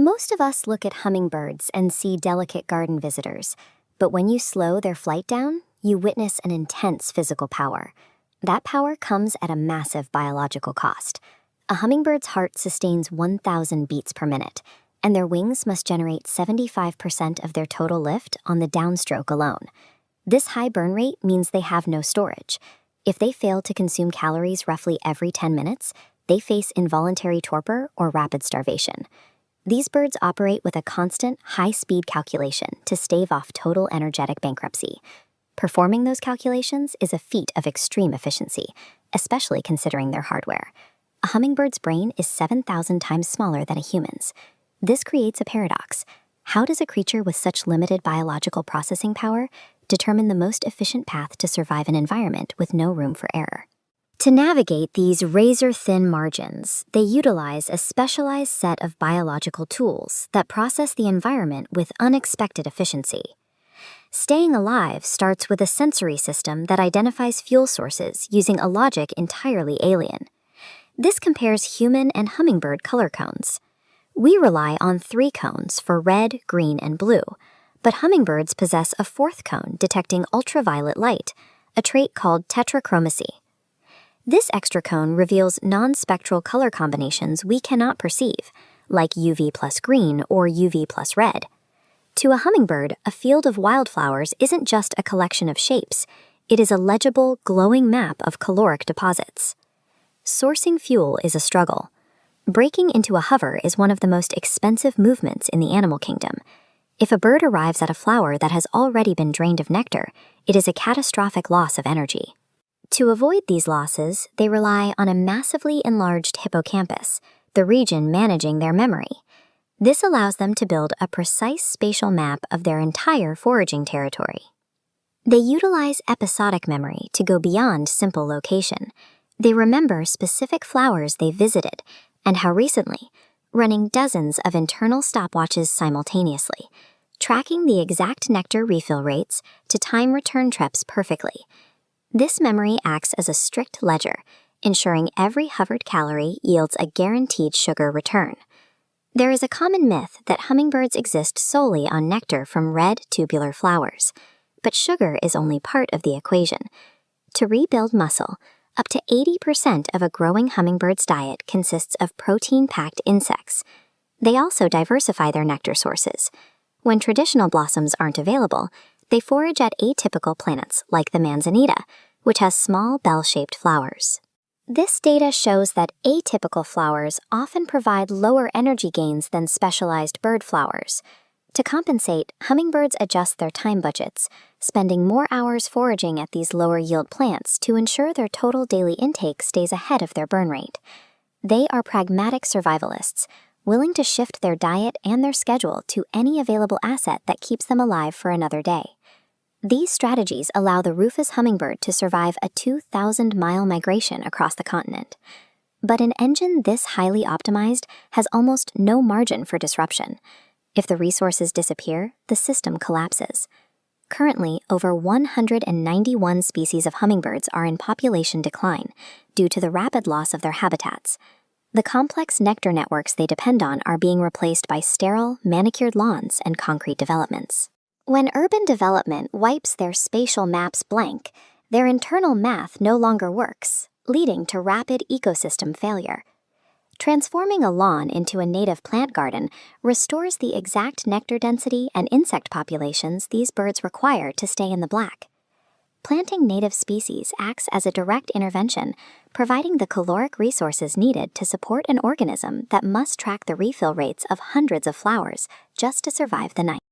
Most of us look at hummingbirds and see delicate garden visitors, but when you slow their flight down, you witness an intense physical power. That power comes at a massive biological cost. A hummingbird's heart sustains 1,000 beats per minute, and their wings must generate 75% of their total lift on the downstroke alone. This high burn rate means they have no storage. If they fail to consume calories roughly every 10 minutes, they face involuntary torpor or rapid starvation. These birds operate with a constant, high-speed calculation to stave off total energetic bankruptcy. Performing those calculations is a feat of extreme efficiency, especially considering their hardware. A hummingbird's brain is 7,000 times smaller than a human's. This creates a paradox. How does a creature with such limited biological processing power determine the most efficient path to survive an environment with no room for error? To navigate these razor-thin margins, they utilize a specialized set of biological tools that process the environment with unexpected efficiency. Staying alive starts with a sensory system that identifies fuel sources using a logic entirely alien. This compares human and hummingbird color cones. We rely on 3 cones for red, green, and blue, but hummingbirds possess a 4th cone detecting ultraviolet light, a trait called tetrachromacy. This extra cone reveals non-spectral color combinations we cannot perceive, like UV plus green or UV plus red. To a hummingbird, a field of wildflowers isn't just a collection of shapes, it is a legible, glowing map of caloric deposits. Sourcing fuel is a struggle. Breaking into a hover is one of the most expensive movements in the animal kingdom. If a bird arrives at a flower that has already been drained of nectar, it is a catastrophic loss of energy. To avoid these losses, they rely on a massively enlarged hippocampus, the region managing their memory. This allows them to build a precise spatial map of their entire foraging territory. They utilize episodic memory to go beyond simple location. They remember specific flowers they visited and how recently, running dozens of internal stopwatches simultaneously, tracking the exact nectar refill rates to time return trips perfectly. This memory acts as a strict ledger, ensuring every hovered calorie yields a guaranteed sugar return. There is a common myth that hummingbirds exist solely on nectar from red tubular flowers, but sugar is only part of the equation. To rebuild muscle, up to 80% of a growing hummingbird's diet consists of protein-packed insects. They also diversify their nectar sources. When traditional blossoms aren't available, they forage at atypical plants like the manzanita, which has small bell-shaped flowers. This data shows that atypical flowers often provide lower energy gains than specialized bird flowers. To compensate, hummingbirds adjust their time budgets, spending more hours foraging at these lower-yield plants to ensure their total daily intake stays ahead of their burn rate. They are pragmatic survivalists, willing to shift their diet and their schedule to any available asset that keeps them alive for another day. These strategies allow the rufous hummingbird to survive a 2,000-mile migration across the continent. But an engine this highly optimized has almost no margin for disruption. If the resources disappear, the system collapses. Currently, over 191 species of hummingbirds are in population decline due to the rapid loss of their habitats. The complex nectar networks they depend on are being replaced by sterile, manicured lawns and concrete developments. When urban development wipes their spatial maps blank, their internal math no longer works, leading to rapid ecosystem failure. Transforming a lawn into a native plant garden restores the exact nectar density and insect populations these birds require to stay in the black. Planting native species acts as a direct intervention, providing the caloric resources needed to support an organism that must track the refill rates of hundreds of flowers just to survive the night.